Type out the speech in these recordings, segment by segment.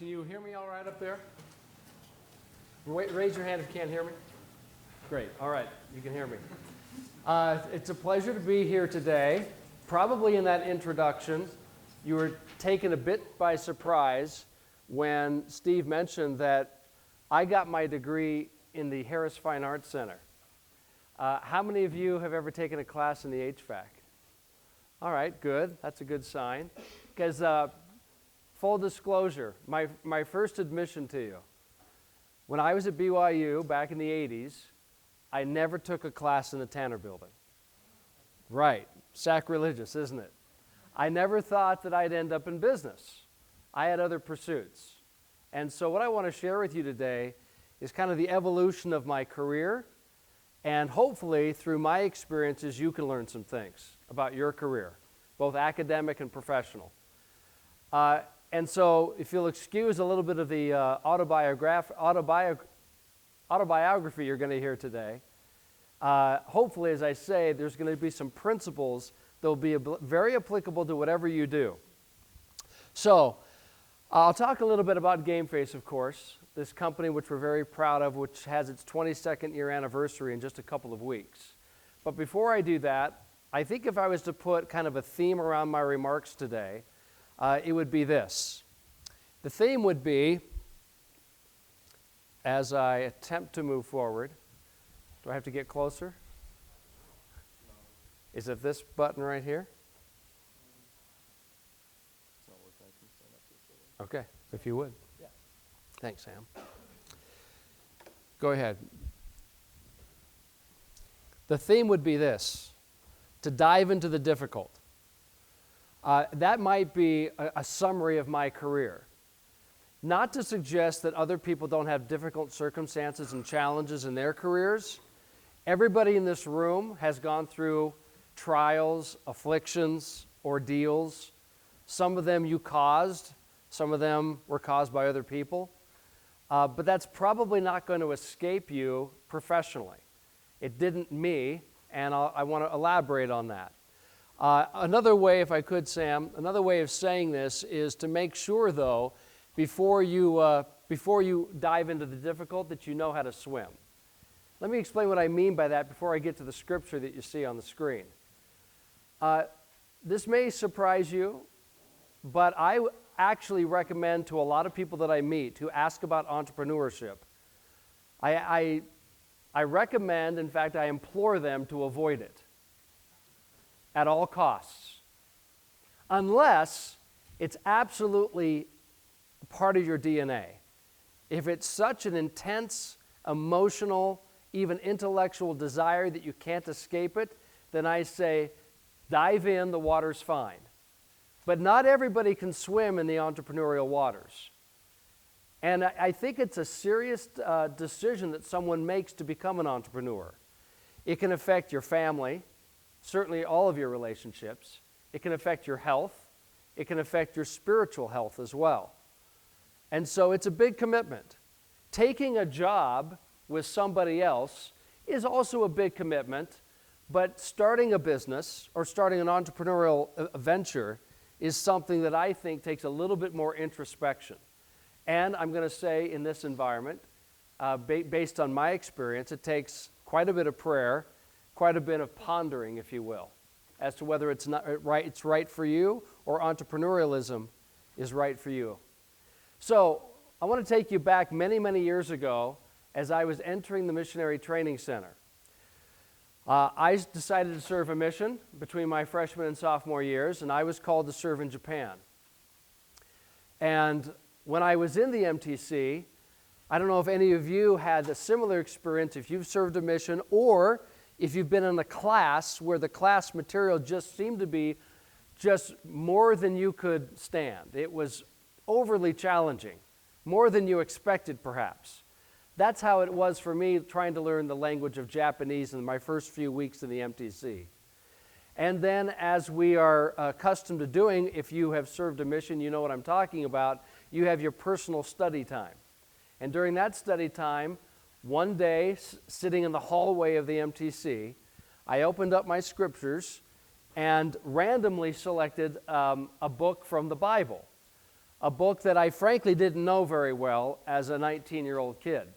Can you hear me all right up there? Raise your hand if you can't hear me. Great. All right. You can hear me. It's a pleasure to be here today. Probably in that introduction, you were taken a bit by surprise when Steve mentioned that I got my degree in the Harris Fine Arts Center. How many of you have ever taken a class in the HVAC? All right, good. That's a good sign. Because full disclosure, my first admission to you, when I was at BYU back in the 80s, I never took a class in the Tanner Building. Right, sacrilegious, isn't it? I never thought that I'd end up in business. I had other pursuits. And so what I want to share with you today is kind of the evolution of my career, and hopefully through my experiences you can learn some things about your career, both academic and professional. And so if you'll excuse a little bit of the autobiography you're going to hear today, hopefully, as I say, there's going to be some principles that will be very applicable to whatever you do. So I'll talk a little bit about Gameface, of course, this company which we're very proud of, which has its 22nd year anniversary in just a couple of weeks. But before I do that, I think if I was to put kind of a theme around my remarks today, it would be this. The theme would be, as I attempt to move forward, do I have to get closer? Is it this button right here? Okay, if you would. Yeah. Thanks, Sam. Go ahead. The theme would be this, to dive into the difficult. That might be a summary of my career. Not to suggest that other people don't have difficult circumstances and challenges in their careers. Everybody in this room has gone through trials, afflictions, ordeals. Some of them you caused, some of them were caused by other people. But that's probably not going to escape you professionally. It didn't me, and I want to elaborate on that. Another way, if I could, Sam, another way of saying this is to make sure, though, before you dive into the difficult, that you know how to swim. Let me explain what I mean by that before I get to the scripture that you see on the screen. This may surprise you, but I actually recommend to a lot of people that I meet who ask about entrepreneurship, I recommend, in fact, I implore them to avoid it at all costs, unless it's absolutely part of your DNA. If it's such an intense, emotional, even intellectual desire that you can't escape it, then I say, dive in, the water's fine. But not everybody can swim in the entrepreneurial waters. And I think it's a serious decision that someone makes to become an entrepreneur. It can affect your family, certainly all of your relationships. It can affect your health. It can affect your spiritual health as well. And so it's a big commitment. Taking a job with somebody else is also a big commitment, but starting a business or starting an entrepreneurial venture is something that I think takes a little bit more introspection. And I'm going to say in this environment, based on my experience, it takes quite a bit of prayer, quite a bit of pondering, if you will, as to whether it's right for you or entrepreneurialism is right for you. So I want to take you back many, many years ago as I was entering the Missionary Training Center. I decided to serve a mission between my freshman and sophomore years, and I was called to serve in Japan. And when I was in the MTC, I don't know if any of you had a similar experience if you've served a mission or if you've been in a class where the class material just seemed to be just more than you could stand. It was overly challenging, more than you expected perhaps. That's how it was for me trying to learn the language of Japanese in my first few weeks in the MTC. And then as we are accustomed to doing, if you have served a mission, you know what I'm talking about, you have your personal study time. And during that study time, one day, sitting in the hallway of the MTC, I opened up my scriptures and randomly selected a book from the Bible. a book that I frankly didn't know very well as a 19-year-old kid.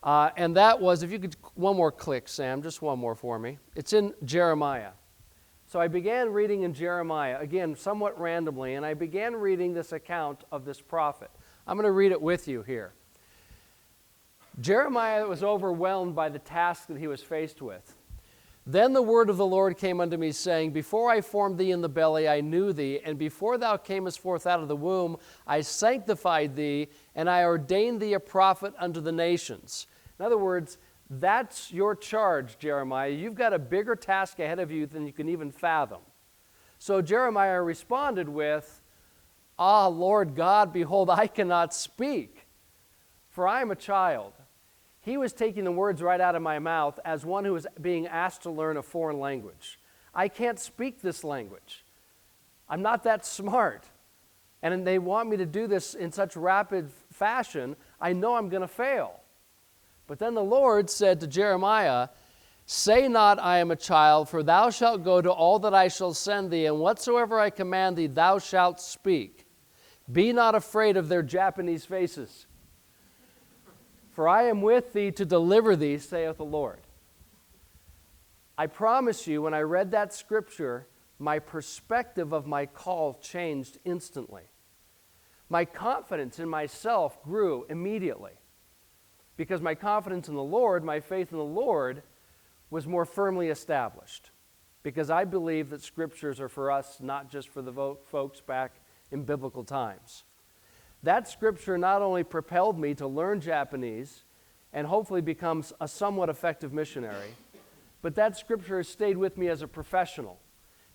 And that was, if you could, one more click, Sam, just one more for me. It's in Jeremiah. So I began reading in Jeremiah, again, somewhat randomly, and I began reading this account of this prophet. I'm going to read it with you here. Jeremiah was overwhelmed by the task that he was faced with. Then the word of the Lord came unto me, saying, Before I formed thee in the belly, I knew thee, and before thou camest forth out of the womb, I sanctified thee, and I ordained thee a prophet unto the nations. In other words, that's your charge, Jeremiah. You've got a bigger task ahead of you than you can even fathom. So Jeremiah responded with, Ah, Lord God, behold, I cannot speak, for I am a child. He was taking the words right out of my mouth as one who was being asked to learn a foreign language. I can't speak this language. I'm not that smart. And they want me to do this in such rapid fashion, I know I'm going to fail. But then the Lord said to Jeremiah, Say not, I am a child, for thou shalt go to all that I shall send thee, and whatsoever I command thee, thou shalt speak. Be not afraid of their Japanese faces. For I am with thee to deliver thee, saith the Lord. I promise you, when I read that scripture, my perspective of my call changed instantly. My confidence in myself grew immediately. Because my confidence in the Lord, my faith in the Lord, was more firmly established. Because I believe that scriptures are for us, not just for the folks back in biblical times. That scripture not only propelled me to learn Japanese and hopefully become a somewhat effective missionary, but that scripture has stayed with me as a professional.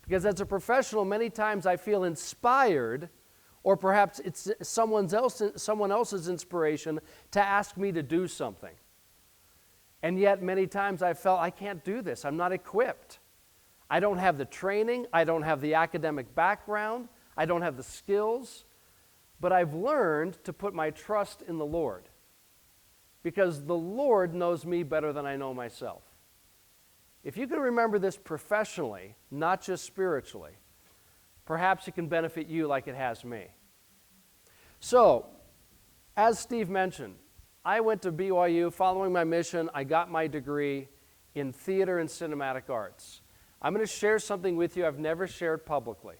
Because as a professional, many times I feel inspired, or perhaps it's someone else's inspiration to ask me to do something. And yet many times I felt, I can't do this. I'm not equipped. I don't have the training. I don't have the academic background. I don't have the skills. But I've learned to put my trust in the Lord, because the Lord knows me better than I know myself. If you can remember this professionally, not just spiritually, perhaps it can benefit you like it has me. So, as Steve mentioned, I went to BYU following my mission. I got my degree in theater and cinematic arts. I'm going to share something with you I've never shared publicly.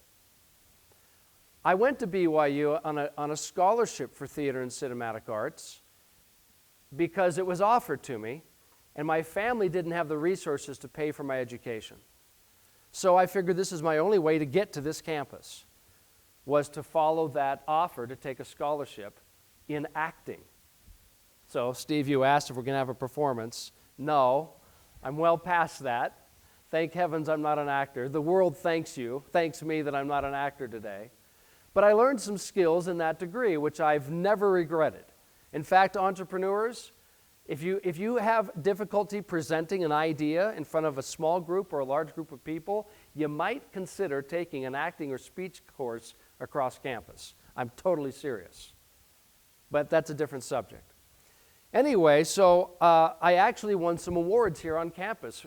I went to BYU on a scholarship for theater and cinematic arts because it was offered to me, and my family didn't have the resources to pay for my education. So I figured this is my only way to get to this campus, was to follow that offer to take a scholarship in acting. So, Steve, you asked if we're going to have a performance. No, I'm well past that. Thank heavens I'm not an actor. The world thanks me that I'm not an actor today. But I learned some skills in that degree, which I've never regretted. In fact, entrepreneurs, if you have difficulty presenting an idea in front of a small group or a large group of people, you might consider taking an acting or speech course across campus. I'm totally serious. But that's a different subject. Anyway, so I actually won some awards here on campus.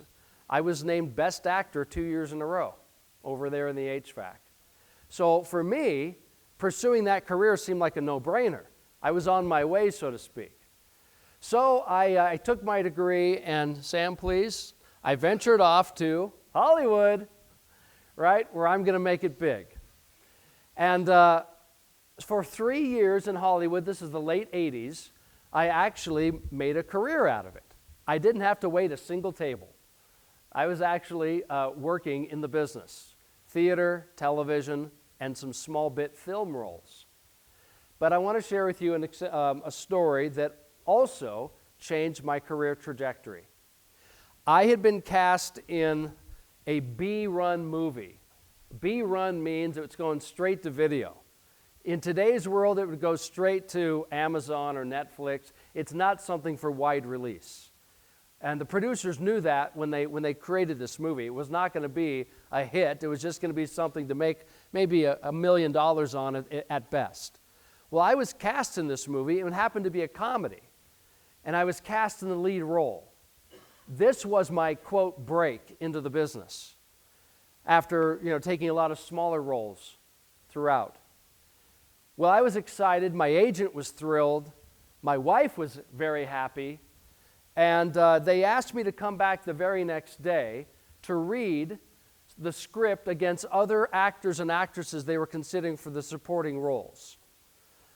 I was named Best Actor 2 years in a row over there in the HVAC. So for me, pursuing that career seemed like a no-brainer. I was on my way, so to speak. So I took my degree, and Sam, please, I ventured off to Hollywood, right, where I'm going to make it big. And for 3 years in Hollywood, this is the late 80s, I actually made a career out of it. I didn't have to wait a single table. I was actually working in the business. Theater, television, and some small bit film roles. But I want to share with you a story that also changed my career trajectory. I had been cast in a B-run movie. B-run means it's going straight to video. In today's world, it would go straight to Amazon or Netflix. It's not something for wide release. And the producers knew that when they created this movie. It was not going to be a hit. It was just going to be something to make maybe $1 million on it at best. Well, I was cast in this movie, and it happened to be a comedy. And I was cast in the lead role. This was my, quote, break into the business after taking a lot of smaller roles throughout. Well, I was excited. My agent was thrilled. My wife was very happy. And they asked me to come back the very next day to read the script against other actors and actresses they were considering for the supporting roles.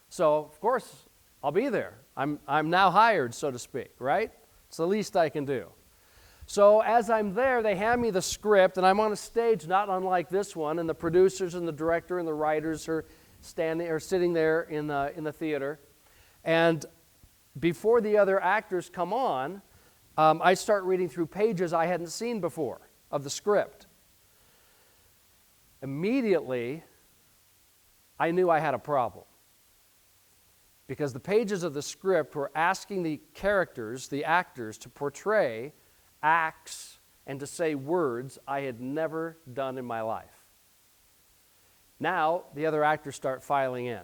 So, of course, I'll be there. I'm now hired, so to speak, right? It's the least I can do. So as I'm there, they hand me the script, and I'm on a stage not unlike this one, and the producers and the director and the writers are sitting there in the theater. And before the other actors come on, I start reading through pages I hadn't seen before of the script. Immediately, I knew I had a problem. Because the pages of the script were asking the characters, the actors, to portray acts and to say words I had never done in my life. Now, the other actors start filing in.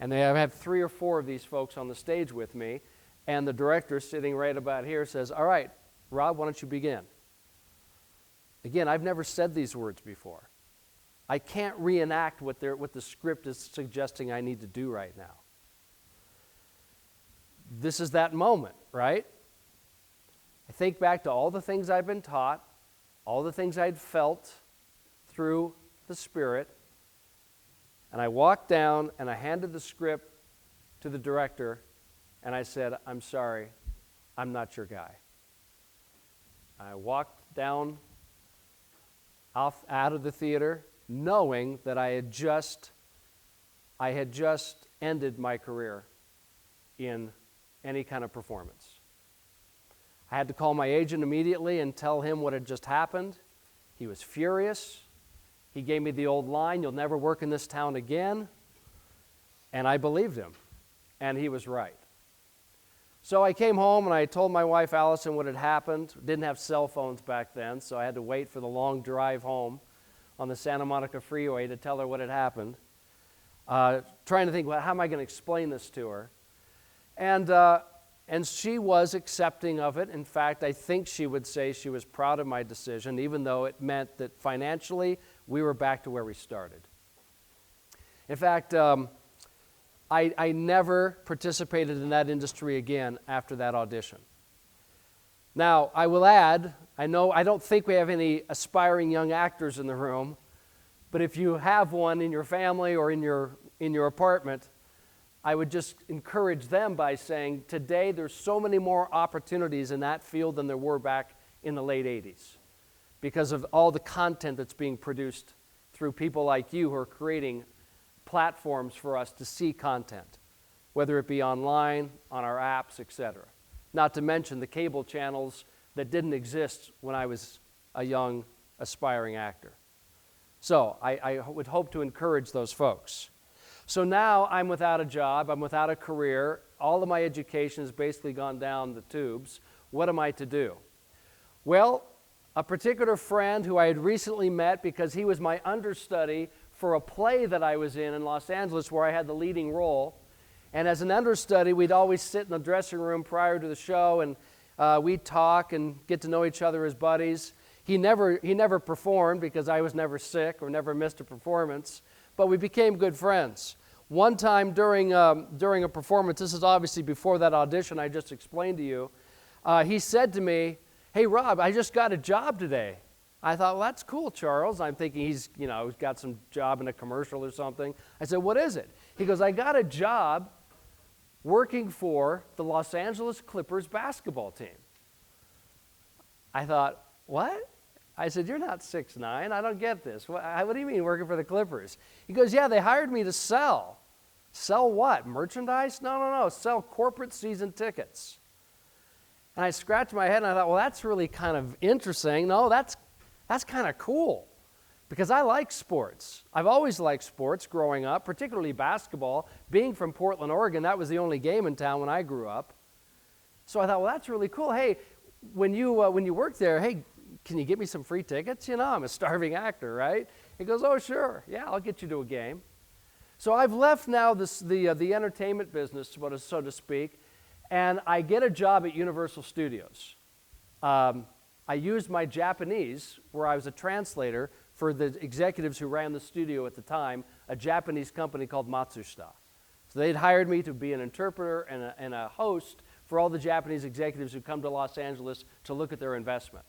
And they have 3 or 4 of these folks on the stage with me, and the director sitting right about here says, all right, Rob, why don't you begin? Again, I've never said these words before. I can't reenact what the script is suggesting I need to do right now. This is that moment, right? I think back to all the things I've been taught, all the things I'd felt through the Spirit, and I walked down and I handed the script to the director, and I said, I'm sorry, I'm not your guy. I walked down out of the theater knowing that I had just ended my career in any kind of performance. I had to call my agent immediately and tell him what had just happened. He was furious. He gave me the old line, you'll never work in this town again. And I believed him. And he was right. So I came home and I told my wife Allison what had happened. Didn't have cell phones back then, so I had to wait for the long drive home on the Santa Monica Freeway to tell her what had happened. Trying to think, well, how am I going to explain this to her? And she was accepting of it. In fact, I think she would say she was proud of my decision, even though it meant that financially we were back to where we started. In fact, I never participated in that industry again after that audition. Now, I will add, I don't think we have any aspiring young actors in the room, but if you have one in your family or in your apartment, I would just encourage them by saying, today there's so many more opportunities in that field than there were back in the late 80s because of all the content that's being produced through people like you who are creating platforms for us to see content, whether it be online, on our apps, etc. Not to mention the cable channels that didn't exist when I was a young, aspiring actor. So I would hope to encourage those folks. So now I'm without a job, I'm without a career, all of my education has basically gone down the tubes. What am I to do? Well, a particular friend who I had recently met because he was my understudy for a play that I was in Los Angeles where I had the leading role. And as an understudy, we'd always sit in the dressing room prior to the show and we'd talk and get to know each other as buddies. He never performed because I was never sick or never missed a performance. But we became good friends. One time during a performance, this is obviously before that audition I just explained to you, he said to me, hey Rob, I just got a job today. I thought, well, that's cool, Charles. I'm thinking he's got some job in a commercial or something. I said, what is it? He goes, I got a job working for the Los Angeles Clippers basketball team. I thought, what? I said, you're not 6'9". I don't get this. What do you mean working for the Clippers? He goes, yeah, they hired me to sell. Sell what? Merchandise? No. Sell corporate season tickets. And I scratched my head and I thought, well, that's really kind of interesting. No, that's kind of cool because I like sports. I've always liked sports growing up, particularly basketball. Being from Portland, Oregon, that was the only game in town when I grew up. So I thought, well, that's really cool. Hey, when you work there, hey, can you get me some free tickets? I'm a starving actor, right? He goes, oh, sure. Yeah, I'll get you to a game. So I've left now the entertainment business, so to speak, and I get a job at Universal Studios. I used my Japanese, where I was a translator, for the executives who ran the studio at the time, a Japanese company called Matsushita. So they'd hired me to be an interpreter and a host for all the Japanese executives who come to Los Angeles to look at their investment.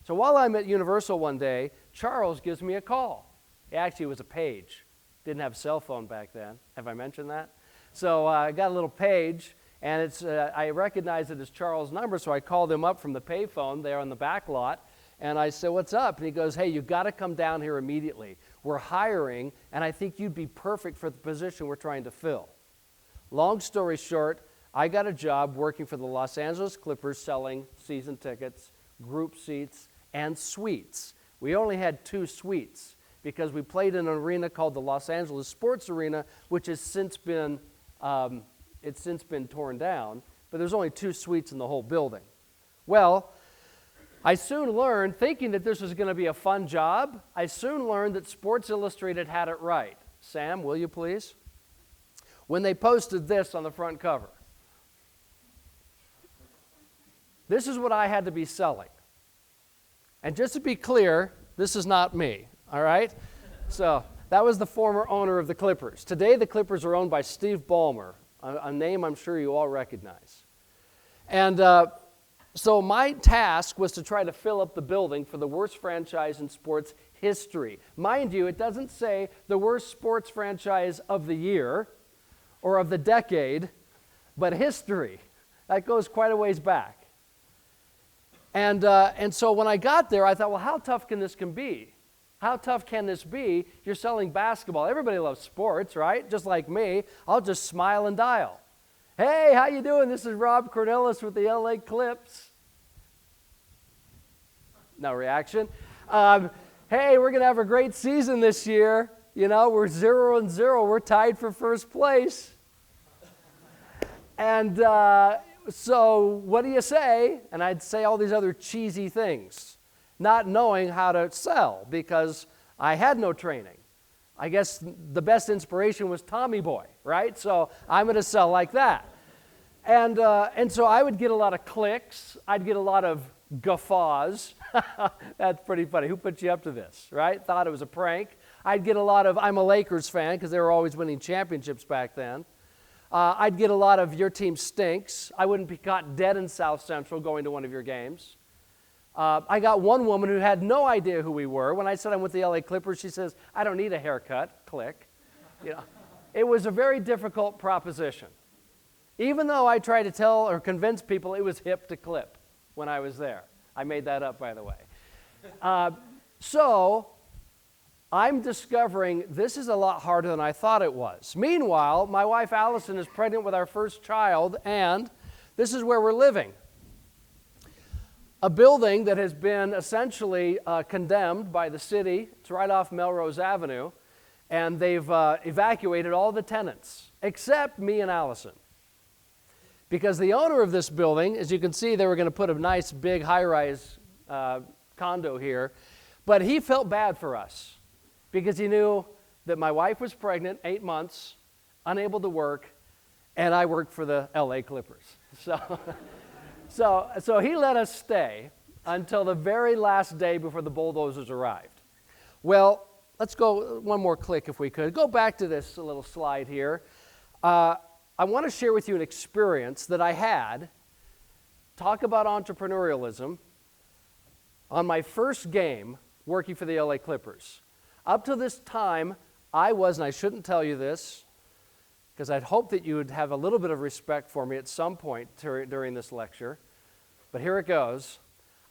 So while I'm at Universal one day, Charles gives me a call. Actually, it was a page. Didn't have a cell phone back then. Have I mentioned that? So I got a little page, and I recognized it as Charles' number, so I called him up from the payphone there on the back lot, and I said, "What's up?" And he goes, "Hey, you've got to come down here immediately. We're hiring, and I think you'd be perfect for the position we're trying to fill." Long story short, I got a job working for the Los Angeles Clippers selling season tickets, group seats, and suites. We only had 2 suites because we played in an arena called the Los Angeles Sports Arena, which has since been torn down, but there's only 2 suites in the whole building. Well, I soon learned, thinking that this was going to be a fun job, I soon learned that Sports Illustrated had it right. Sam, will you please? When they posted this on the front cover. This is what I had to be selling. And just to be clear, this is not me, all right? So that was the former owner of the Clippers. Today, the Clippers are owned by Steve Ballmer, a name I'm sure you all recognize. And so my task was to try to fill up the building for the worst franchise in sports history. Mind you, it doesn't say the worst sports franchise of the year or of the decade, but history. That goes quite a ways back. And so when I got there, I thought, well, how tough can this be? How tough can this be? You're selling basketball. Everybody loves sports, right? Just like me. I'll just smile and dial. "Hey, how you doing? This is Rob Cornilles with the LA Clips." No reaction. "Hey, we're going to have a great season this year. You know, we're 0-0. We're tied for first place." And so what do you say? And I'd say all these other cheesy things, not knowing how to sell because I had no training. I guess the best inspiration was Tommy Boy, right? So I'm going to sell like that. And so I would get a lot of clicks. I'd get a lot of guffaws. That's pretty funny. Who put you up to this, right? Thought it was a prank. I'd get a lot of, I'm a Lakers fan because they were always winning championships back then. I'd get a lot of, "Your team stinks." I wouldn't be caught dead in South Central going to one of your games. I got one woman who had no idea who we were. When I said I'm with the LA Clippers, she says, "I don't need a haircut." Click. You know, it was a very difficult proposition. Even though I tried to tell or convince people it was hip to clip when I was there. I made that up, by the way. So I'm discovering this is a lot harder than I thought it was. Meanwhile, my wife Allison is pregnant with our first child, and this is where we're living. A building that has been essentially condemned by the city. It's right off Melrose Avenue, and they've evacuated all the tenants, except me and Allison. Because the owner of this building, as you can see, they were going to put a nice big high-rise condo here, but he felt bad for us because he knew that my wife was pregnant, 8 months, unable to work, and I worked for the LA Clippers. So he let us stay until the very last day before the bulldozers arrived. Well, let's go one more click if we could. Go back to this little slide here. I want to share with you an experience that I had, talk about entrepreneurialism, on my first game working for the LA Clippers. Up to this time, I was, and I shouldn't tell you this, because I'd hope that you would have a little bit of respect for me at some point during this lecture, but here it goes.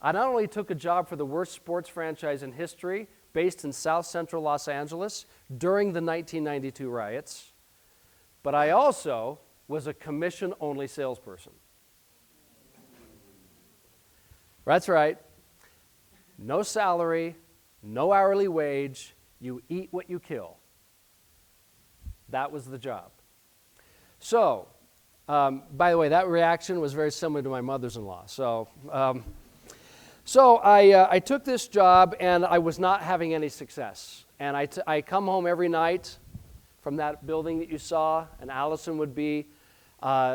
I not only took a job for the worst sports franchise in history, based in South Central Los Angeles during the 1992 riots, but I also was a commission-only salesperson. That's right. No salary, no hourly wage, you eat what you kill. That was the job. So, by the way, that reaction was very similar to my mother's-in-law. So I took this job, and I was not having any success. And I come home every night from that building that you saw, and Allison would be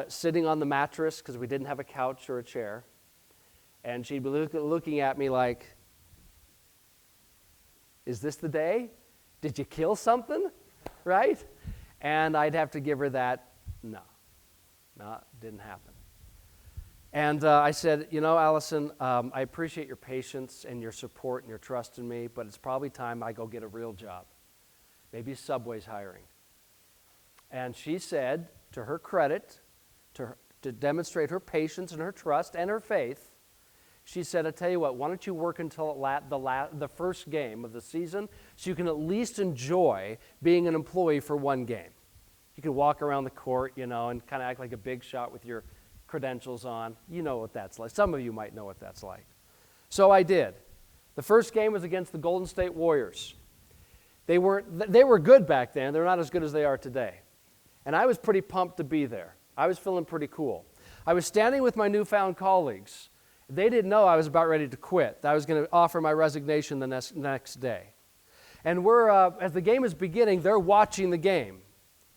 sitting on the mattress because we didn't have a couch or a chair. And she'd be looking at me like, Is this the day? Did you kill something? Right? And I'd have to give her that, no, didn't happen. And I said, you know, Allison, I appreciate your patience and your support and your trust in me, but it's probably time I go get a real job. Maybe Subway's hiring. And she said, to her credit, to demonstrate her patience and her trust and her faith, she said, I tell you what, why don't you work until the first game of the season so you can at least enjoy being an employee for one game. You can walk around the court, you know, and kind of act like a big shot with your credentials on. You know what that's like. Some of you might know what that's like. So I did. The first game was against the Golden State Warriors. They were good back then. They're not as good as they are today. And I was pretty pumped to be there. I was feeling pretty cool. I was standing with my newfound colleagues. They didn't know I was about ready to quit. I was going to offer my resignation the next day. And as the game is beginning, they're watching the game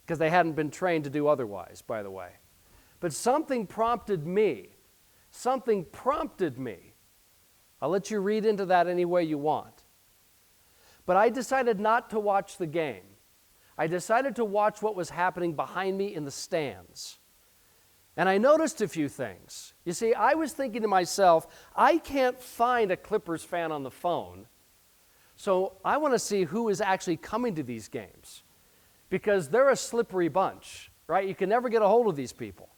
because they hadn't been trained to do otherwise, by the way. But something prompted me. I'll let you read into that any way you want. But I decided not to watch the game. I decided to watch what was happening behind me in the stands. And I noticed a few things. You see, I was thinking to myself, I can't find a Clippers fan on the phone, so I want to see who is actually coming to these games. Because they're a slippery bunch, right? You can never get a hold of these people.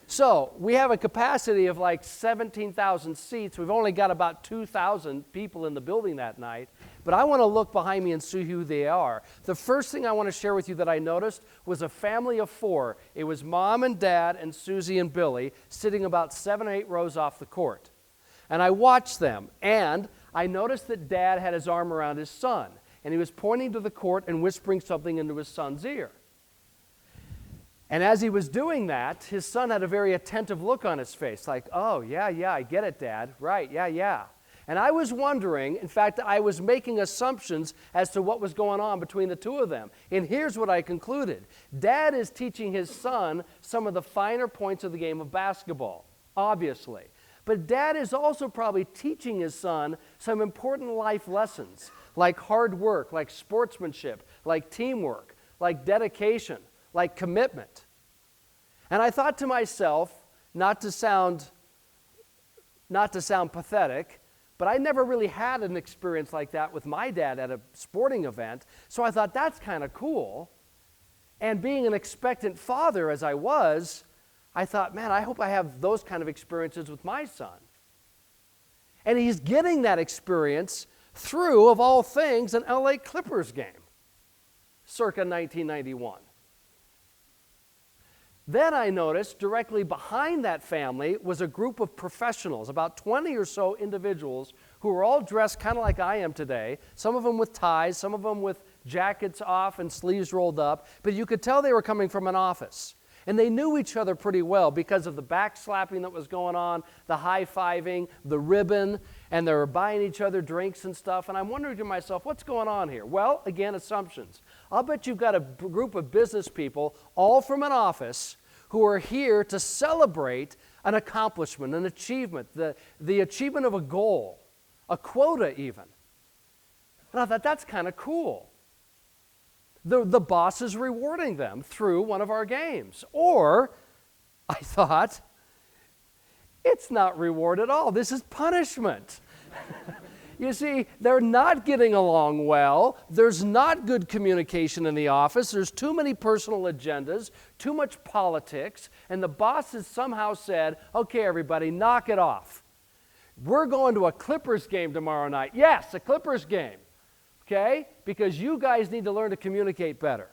So we have a capacity of like 17,000 seats. We've only got about 2,000 people in the building that night. But I want to look behind me and see who they are. The first thing I want to share with you that I noticed was a family of 4. It was Mom and Dad and Susie and Billy sitting about 7 or 8 rows off the court. And I watched them, and I noticed that Dad had his arm around his son, and he was pointing to the court and whispering something into his son's ear. And as he was doing that, his son had a very attentive look on his face, like, oh, yeah, I get it, Dad. Right, yeah. And I was wondering, in fact, I was making assumptions as to what was going on between the two of them. And here's what I concluded. Dad is teaching his son some of the finer points of the game of basketball, obviously. But Dad is also probably teaching his son some important life lessons, like hard work, like sportsmanship, like teamwork, like dedication, like commitment. And I thought to myself, not to sound pathetic, but I never really had an experience like that with my dad at a sporting event, so I thought that's kind of cool. And being an expectant father as I was, I thought, man, I hope I have those kind of experiences with my son. And he's getting that experience through, of all things, an LA Clippers game, circa 1991. Then I noticed directly behind that family was a group of professionals, about 20 or so individuals who were all dressed kind of like I am today, some of them with ties, some of them with jackets off and sleeves rolled up, but you could tell they were coming from an office. And they knew each other pretty well because of the backslapping that was going on, the high-fiving, the ribbon, and they were buying each other drinks and stuff. And I'm wondering to myself, what's going on here? Well, again, assumptions. I'll bet you've got a group of business people, all from an office, who are here to celebrate an accomplishment, an achievement, the achievement of a goal, a quota even. And I thought, that's kind of cool. The boss is rewarding them through one of our games. Or, I thought, it's not reward at all. This is punishment. You see, they're not getting along well. There's not good communication in the office. There's too many personal agendas, too much politics, and the boss has somehow said, okay, everybody, knock it off. We're going to a Clippers game tomorrow night. Yes, a Clippers game. Okay? Because you guys need to learn to communicate better.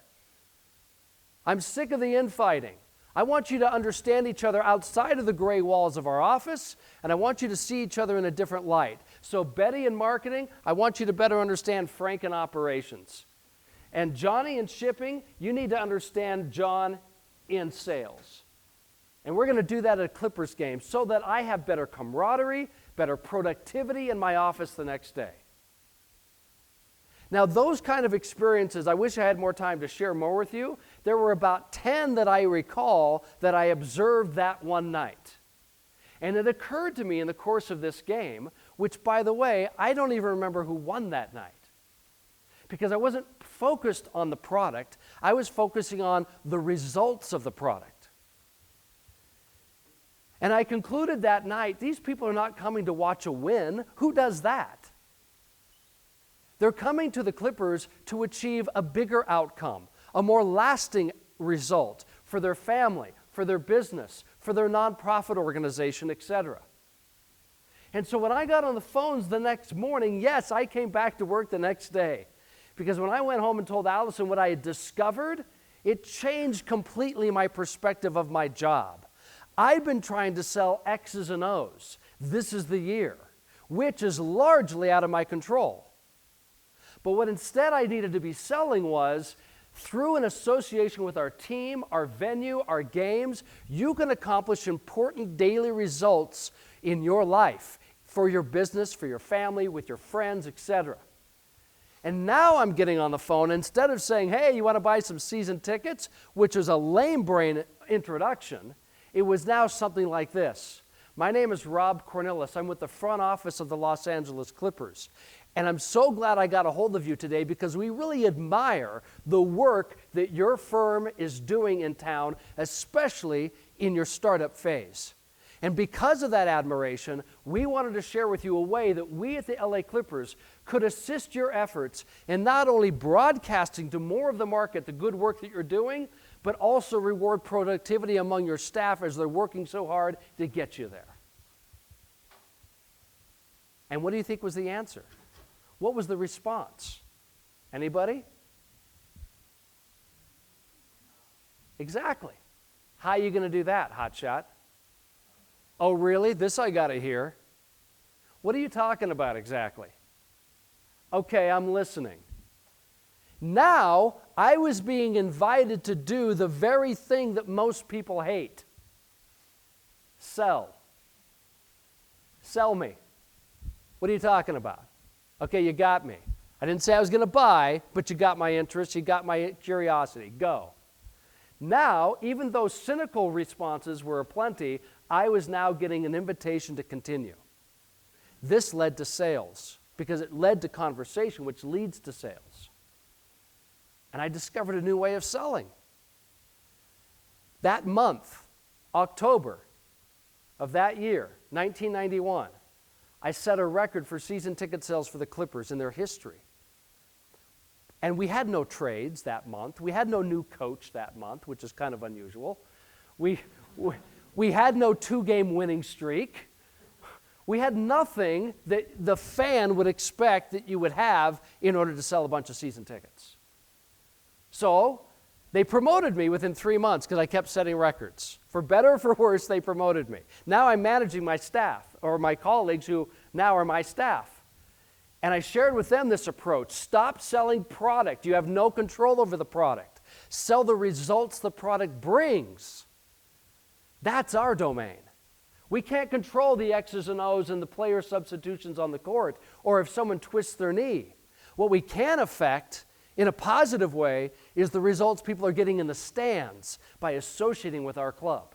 I'm sick of the infighting. I want you to understand each other outside of the gray walls of our office, and I want you to see each other in a different light. So Betty in marketing, I want you to better understand Frank in operations. And Johnny in shipping, you need to understand John in sales. And we're going to do that at a Clippers game so that I have better camaraderie, better productivity in my office the next day. Now, those kind of experiences, I wish I had more time to share more with you. There were about 10 that I recall that I observed that one night. And it occurred to me in the course of this game, which, by the way, I don't even remember who won that night. because I wasn't focused on the product. I was focusing on the results of the product. And I concluded that night, these people are not coming to watch a win. Who does that? They're coming to the Clippers to achieve a bigger outcome, a more lasting result for their family, for their business, for their nonprofit organization, etc. And so when I got on the phones the next morning, yes, I came back to work the next day. Because when I went home and told Allison what I had discovered, it changed completely my perspective of my job. I've been trying to sell X's and O's. This is the year, which is largely out of my control. But what instead I needed to be selling was, through an association with our team, our venue, our games, you can accomplish important daily results in your life, for your business, for your family, with your friends, etc. And now I'm getting on the phone, instead of saying, hey, you want to buy some season tickets, which was a lame brain introduction, it was now something like this. My name is Rob Cornilles. I'm with the front office of the Los Angeles Clippers. And I'm so glad I got a hold of you today because we really admire the work that your firm is doing in town, especially in your startup phase. And because of that admiration, we wanted to share with you a way that we at the LA Clippers could assist your efforts in not only broadcasting to more of the market the good work that you're doing, but also reward productivity among your staff as they're working so hard to get you there. And what do you think was the answer? What was the response? Anybody? Exactly. How are you going to do that, hotshot? Oh, really? This I got to hear. What are you talking about exactly? Okay, I'm listening. Now, I was being invited to do the very thing that most people hate. Sell. Sell me. What are you talking about? Okay, you got me. I didn't say I was going to buy, but you got my interest, you got my curiosity. Go. Now, even though cynical responses were aplenty, I was now getting an invitation to continue. This led to sales, because it led to conversation, which leads to sales. And I discovered a new way of selling. That month, October of that year, 1991, I set a record for season ticket sales for the Clippers in their history. And we had no trades that month. We had no new coach that month, which is kind of unusual. We had no two-game winning streak. We had nothing that the fan would expect that you would have in order to sell a bunch of season tickets. So they promoted me within 3 months because I kept setting records. For better or for worse, they promoted me. Now I'm managing my staff, or my colleagues who now are my staff. And I shared with them this approach. Stop selling product. You have no control over the product. Sell the results the product brings. That's our domain. We can't control the X's and O's and the player substitutions on the court, or if someone twists their knee. What we can affect in a positive way is the results people are getting in the stands by associating with our club.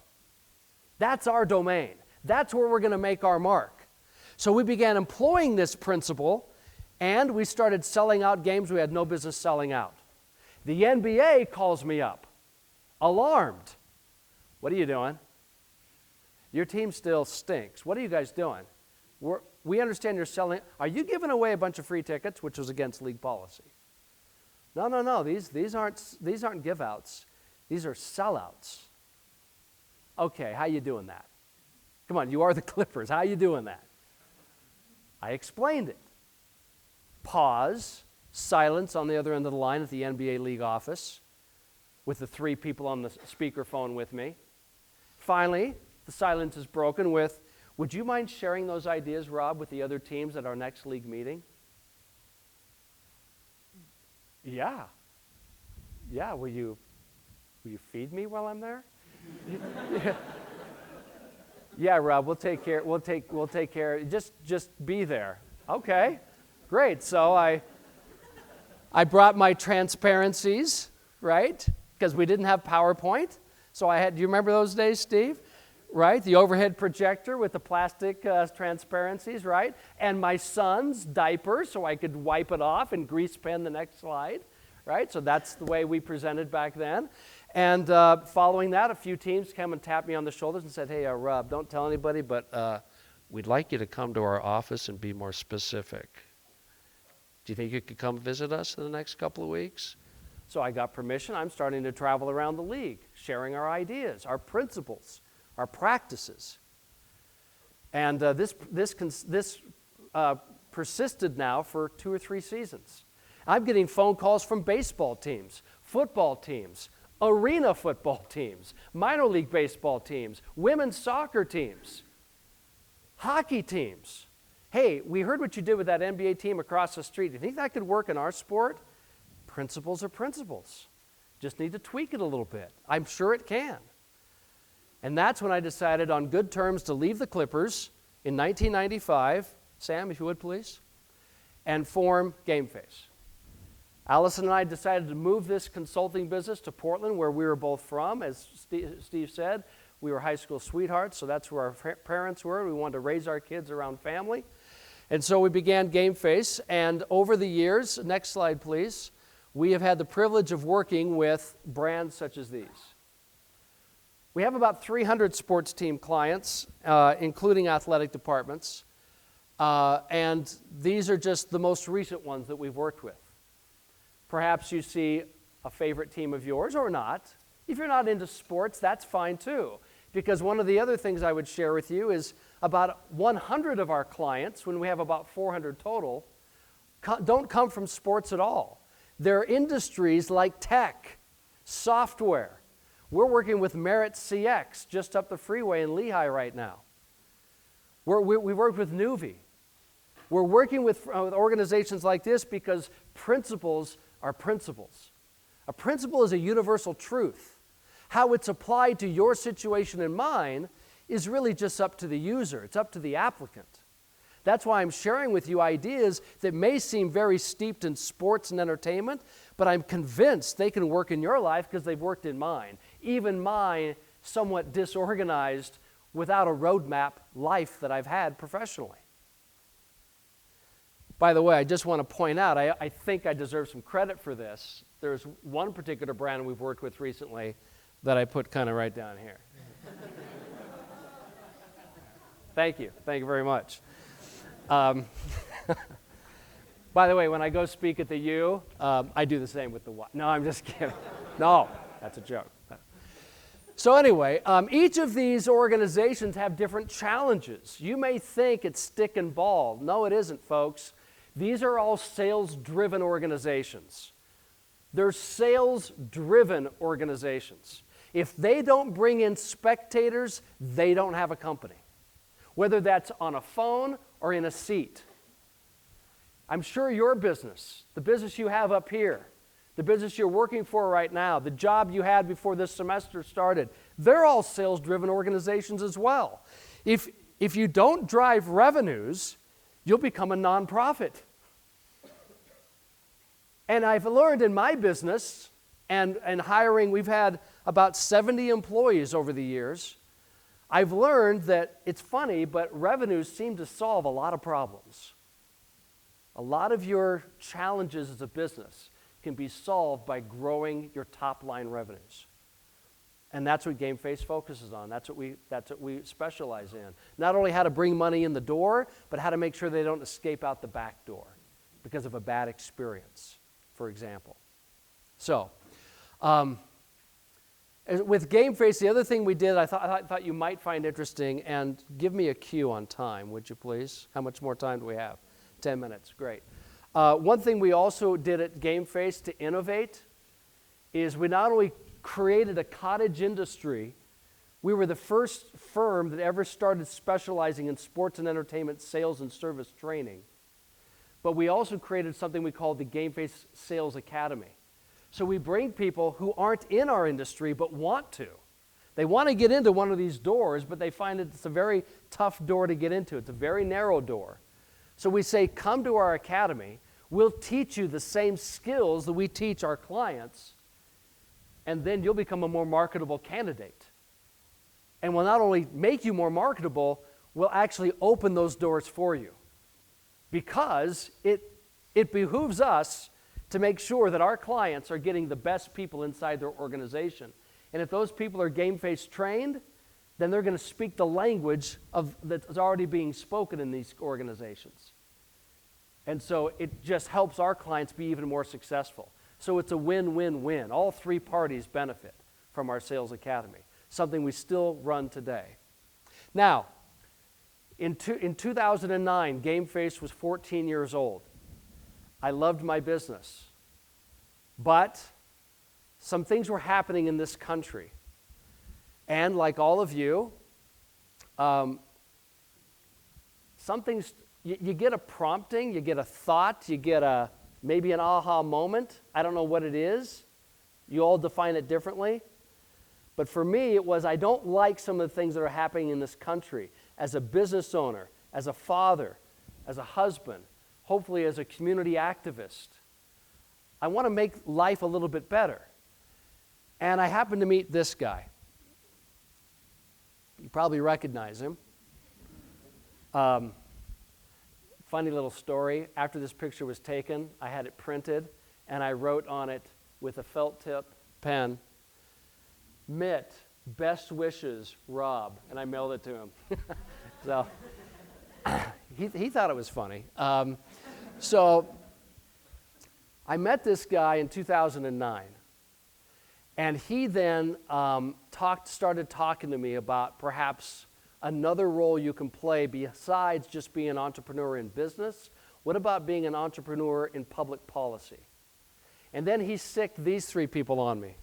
That's our domain. That's where we're going to make our mark. So we began employing this principle, and we started selling out games we had no business selling out. The NBA calls me up, alarmed. What are you doing? Your team still stinks. What are you guys doing? We understand you're selling. Are you giving away a bunch of free tickets, which was against league policy? No. These aren't give-outs. These are sellouts. Okay, how you doing that? Come on, you are the Clippers. How you doing that? I explained it. Pause, silence on the other end of the line at the NBA league office with the 3 people on the speakerphone with me. Finally, the silence is broken with, would you mind sharing those ideas, Rob, with the other teams at our next league meeting? Yeah. Yeah, will you feed me while I'm there? Yeah. Yeah, Rob, we'll take care. We'll take care. Just be there. Okay. Great. So I brought my transparencies, right? Because we didn't have PowerPoint. So I had, do you remember those days, Steve? right? The overhead projector with the plastic transparencies, right? And my son's diaper so I could wipe it off and grease pen the next slide, right? So that's the way we presented back then. And following that, a few teams came and tapped me on the shoulders and said, hey, Rob, don't tell anybody, but we'd like you to come to our office and be more specific. Do you think you could come visit us in the next couple of weeks? So I got permission. I'm starting to travel around the league, sharing our ideas, our principles, our practices. And this persisted now for 2 or 3 seasons. I'm getting phone calls from baseball teams, football teams, arena football teams, minor league baseball teams, women's soccer teams, hockey teams. Hey, we heard what you did with that NBA team across the street. Do you think that could work in our sport? Principles are principles. Just need to tweak it a little bit. I'm sure it can. And that's when I decided on good terms to leave the Clippers in 1995, Sam, if you would please, and form Gameface. Allison and I decided to move this consulting business to Portland, where we were both from. As Steve said, we were high school sweethearts, so that's where our parents were. We wanted to raise our kids around family. And so we began Gameface, and over the years, next slide please, we have had the privilege of working with brands such as these. We have about 300 sports team clients, including athletic departments, and these are just the most recent ones that we've worked with. Perhaps you see a favorite team of yours or not. If you're not into sports, that's fine too, because one of the other things I would share with you is about 100 of our clients, when we have about 400 total, don't come from sports at all. They're industries like tech, software. We're working with Marriott CX just up the freeway in Lehigh right now. We work with Nuvi. We're working with organizations like this because principles are principles. A principle is a universal truth. How it's applied to your situation and mine is really just up to the user. It's up to the applicant. That's why I'm sharing with you ideas that may seem very steeped in sports and entertainment, but I'm convinced they can work in your life because they've worked in mine. Even my somewhat disorganized, without a roadmap life that I've had professionally. By the way, I just want to point out, I think I deserve some credit for this. There's one particular brand we've worked with recently that I put kind of right down here. Thank you. Thank you very much. By the way, when I go speak at the U, I do the same with the Y. No, I'm just kidding. No, that's a joke. So anyway, each of these organizations have different challenges. You may think it's stick and ball. No, it isn't, folks. These are all sales-driven organizations. They're sales-driven organizations. If they don't bring in spectators, they don't have a company, whether that's on a phone or in a seat. I'm sure your business, the business you have up here, the business you're working for right now, the job you had before this semester started, they're all sales-driven organizations as well. If you don't drive revenues, you'll become a nonprofit. And I've learned in my business and hiring, we've had about 70 employees over the years. I've learned that it's funny, but revenues seem to solve a lot of problems. A lot of your challenges as a business can be solved by growing your top-line revenues. And that's what Gameface focuses on. That's what we specialize in. Not only how to bring money in the door, but how to make sure they don't escape out the back door because of a bad experience, for example. So, with Gameface, the other thing we did, I thought you might find interesting, and give me a cue on time, would you please? How much more time do we have? 10 minutes, great. One thing we also did at Gameface to innovate is we not only created a cottage industry, we were the first firm that ever started specializing in sports and entertainment sales and service training. But we also created something we called the Gameface Sales Academy. So we bring people who aren't in our industry but want to. They want to get into one of these doors, but they find that it's a very tough door to get into. It's a very narrow door. So we say, come to our academy. We'll teach you the same skills that we teach our clients, and then you'll become a more marketable candidate. and will not only make you more marketable, will actually open those doors for you. Because it behooves us to make sure that our clients are getting the best people inside their organization. And if those people are Gameface trained, then they're going to speak the language that's already being spoken in these organizations. And so it just helps our clients be even more successful. So it's a win-win-win. All three parties benefit from our Sales Academy, something we still run today. Now, in 2009, Gameface was 14 years old. I loved my business. But some things were happening in this country. And like all of you, some things, you get a prompting, you get a thought, you get maybe an aha moment. I don't know what it is. You all define it differently. But for me, it was I don't like some of the things that are happening in this country as a business owner, as a father, as a husband, hopefully as a community activist. I want to make life a little bit better. And I happened to meet this guy. You probably recognize him. Funny little story. After this picture was taken, I had it printed, and I wrote on it with a felt tip pen, Mitt, best wishes, Rob. And I mailed it to him. So he thought it was funny. So I met this guy in 2009. And he then started talking to me about perhaps another role you can play besides just being an entrepreneur in business. What about being an entrepreneur in public policy? And then he sicked these three people on me.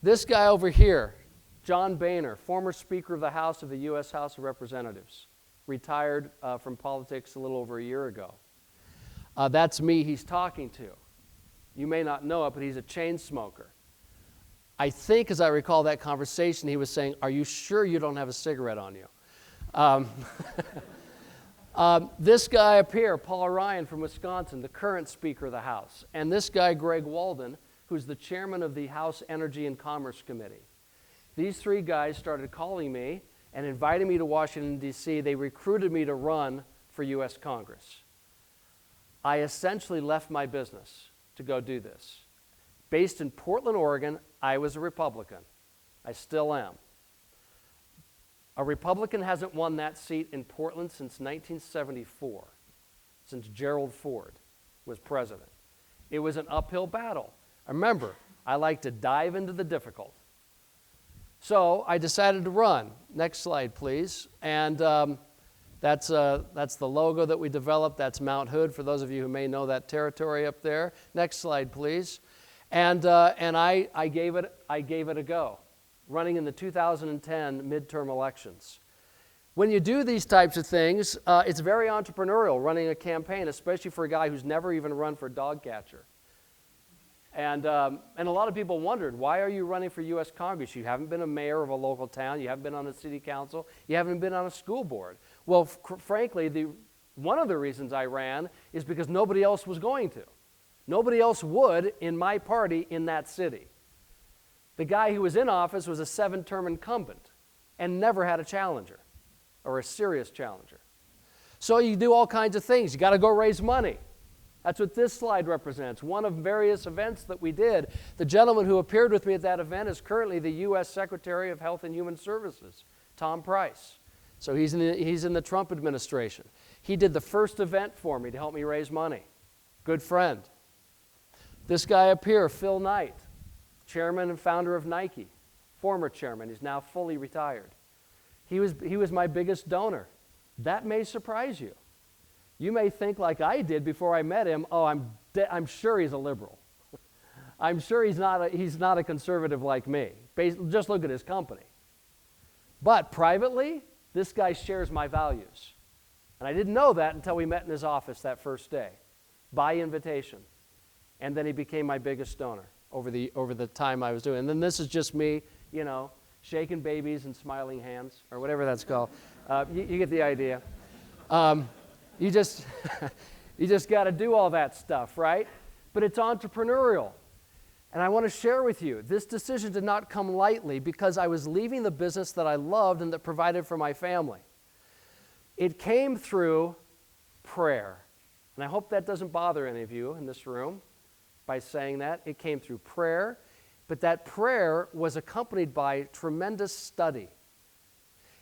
This guy over here, John Boehner, former Speaker of the House of the U.S. House of Representatives, retired from politics a little over a year ago. That's me he's talking to. You may not know it, but he's a chain smoker. I think, as I recall that conversation, he was saying, "Are you sure you don't have a cigarette on you?" This guy up here, Paul Ryan from Wisconsin, the current Speaker of the House. And this guy, Greg Walden, who's the chairman of the House Energy and Commerce Committee. These three guys started calling me and inviting me to Washington, D.C. They recruited me to run for U.S. Congress. I essentially left my business to go do this. Based in Portland, Oregon, I was a Republican. I still am. A Republican hasn't won that seat in Portland since 1974, since Gerald Ford was president. It was an uphill battle. Remember, I like to dive into the difficult. So I decided to run. Next slide, please. And that's the logo that we developed. That's Mount Hood, for those of you who may know that territory up there. Next slide, please. And I gave it a go, running in the 2010 midterm elections. When you do these types of things, it's very entrepreneurial, running a campaign, especially for a guy who's never even run for dog catcher. And a lot of people wondered, why are you running for U.S. Congress? You haven't been a mayor of a local town. You haven't been on a city council. You haven't been on a school board. Well, frankly, one of the reasons I ran is because nobody else was going to. Nobody else would in my party in that city. The guy who was in office was a 7-term incumbent and never had a challenger or a serious challenger. So you do all kinds of things. You got to go raise money. That's what this slide represents, one of various events that we did. The gentleman who appeared with me at that event is currently the U.S. Secretary of Health and Human Services, Tom Price. So he's in the Trump administration. He did the first event for me to help me raise money. Good friend. This guy up here, Phil Knight, chairman and founder of Nike, former chairman. He's now fully retired. He was my biggest donor. That may surprise you. You may think like I did before I met him, oh, I'm sure he's a liberal. I'm sure he's not a conservative like me. Just look at his company. But privately, this guy shares my values. And I didn't know that until we met in his office that first day, by invitation. And then he became my biggest donor over the time I was doing it. And then this is just me, shaking babies and smiling hands, or whatever that's called. You get the idea. You just got to do all that stuff, right? But it's entrepreneurial. And I want to share with you, this decision did not come lightly because I was leaving the business that I loved and that provided for my family. It came through prayer. And I hope that doesn't bother any of you in this room by saying that. It came through prayer, but that prayer was accompanied by tremendous study.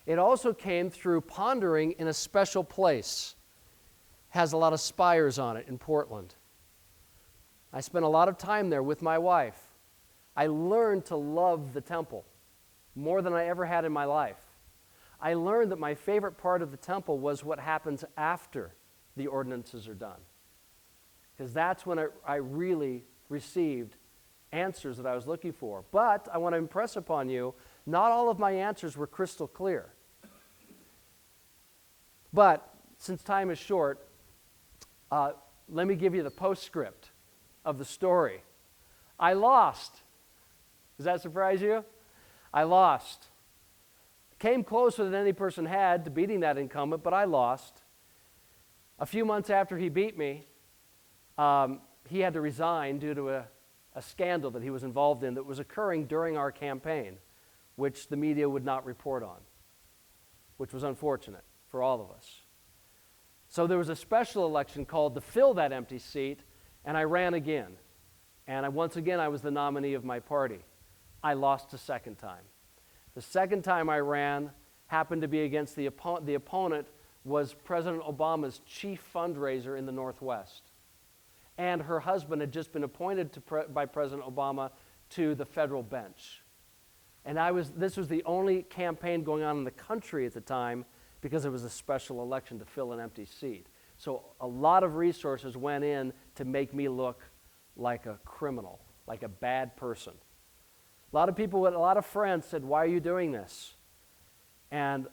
It also came through pondering in a special place. Has a lot of spires on it in Portland. I spent a lot of time there with my wife. I learned to love the temple more than I ever had in my life. I learned that my favorite part of the temple was what happens after the ordinances are done. Because that's when I really received answers that I was looking for. But I want to impress upon you, not all of my answers were crystal clear. But since time is short, let me give you the postscript of the story. I lost. Does that surprise you? I lost. Came closer than any person had to beating that incumbent, but I lost. A few months after he beat me, he had to resign due to a scandal that he was involved in that was occurring during our campaign, which the media would not report on, which was unfortunate for all of us. So there was a special election called to fill that empty seat, and I ran again. And once again, I was the nominee of my party. I lost a second time. The second time I ran happened to be against the opponent was President Obama's chief fundraiser in the Northwest. And her husband had just been appointed by President Obama to the federal bench. And this was the only campaign going on in the country at the time because it was a special election to fill an empty seat. So a lot of resources went in to make me look like a criminal, like a bad person. A lot of friends said, "Why are you doing this?" And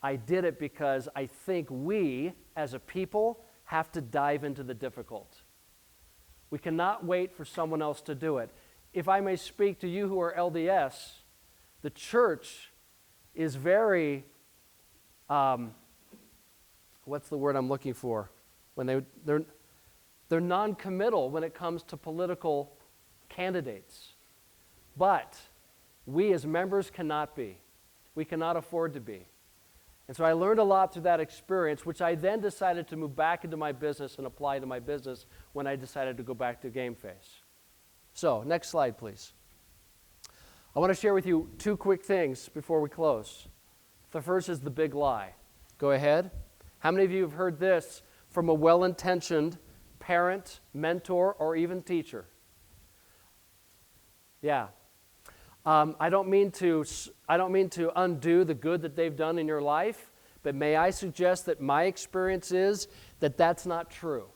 I did it because I think we, as a people, have to dive into the difficult. We cannot wait for someone else to do it. If I may speak to you who are LDS, the church is very, what's the word I'm looking for? When they're non-committal when it comes to political candidates. But we as members cannot be. We cannot afford to be. And so I learned a lot through that experience, which I then decided to move back into my business and apply to my business when I decided to go back to Gameface. So, next slide, please. I want to share with you two quick things before we close. The first is the big lie. Go ahead. How many of you have heard this from a well-intentioned parent, mentor, or even teacher? Yeah. I don't mean to undo the good that they've done in your life, but may I suggest that my experience is that that's not true.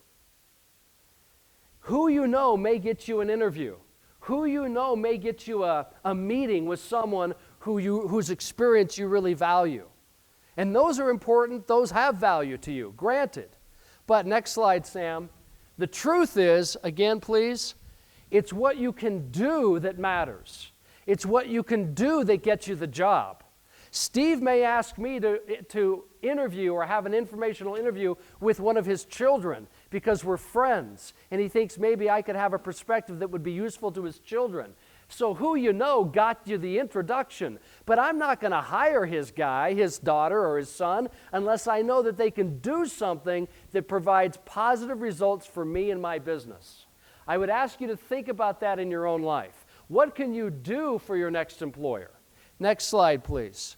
Who you know may get you an interview. Who you know may get you a meeting with someone whose experience you really value. And those are important. Those have value to you, granted. But next slide, Sam. The truth is, again, please, it's what you can do that matters. It's what you can do that gets you the job. Steve may ask me to interview or have an informational interview with one of his children because we're friends, and he thinks maybe I could have a perspective that would be useful to his children. So who you know got you the introduction, but I'm not going to hire his guy, his daughter, or his son unless I know that they can do something that provides positive results for me and my business. I would ask you to think about that in your own life. What can you do for your next employer? Next slide, please.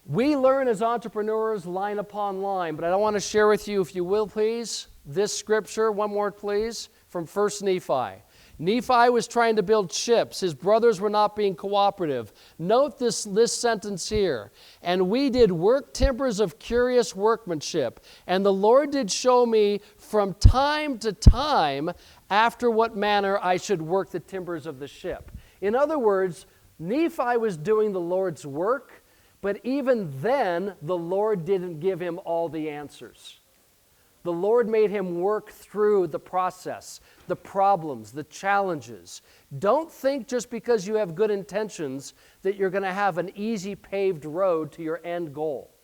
We learn as entrepreneurs line upon line, but I want to share with you, if you will, please, this scripture, one more, please, from 1 Nephi. Nephi was trying to build ships. His brothers were not being cooperative. Note this sentence here. And we did work timbers of curious workmanship. And the Lord did show me from time to time after what manner I should work the timbers of the ship. In other words, Nephi was doing the Lord's work, but even then, the Lord didn't give him all the answers. The Lord made him work through the process, the problems, the challenges. Don't think just because you have good intentions that you're going to have an easy paved road to your end goal.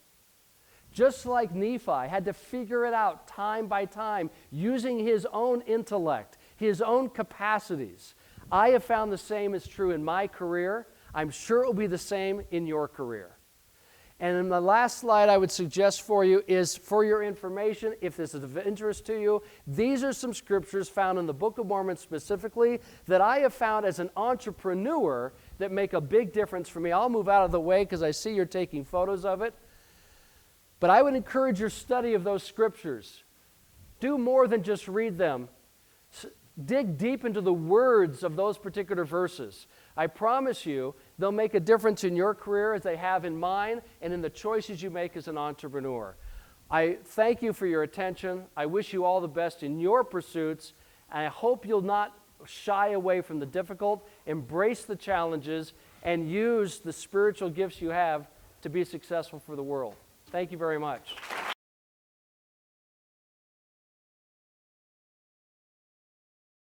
Just like Nephi had to figure it out time by time using his own intellect, his own capacities. I have found the same is true in my career. I'm sure it will be the same in your career. And then the last slide I would suggest for you is, for your information, if this is of interest to you, these are some scriptures found in the Book of Mormon specifically that I have found as an entrepreneur that make a big difference for me. I'll move out of the way because I see you're taking photos of it. But I would encourage your study of those scriptures. Do more than just read them. Dig deep into the words of those particular verses. I promise you, they'll make a difference in your career as they have in mine and in the choices you make as an entrepreneur. I thank you for your attention. I wish you all the best in your pursuits. And I hope you'll not shy away from the difficult, embrace the challenges, and use the spiritual gifts you have to be successful for the world. Thank you very much.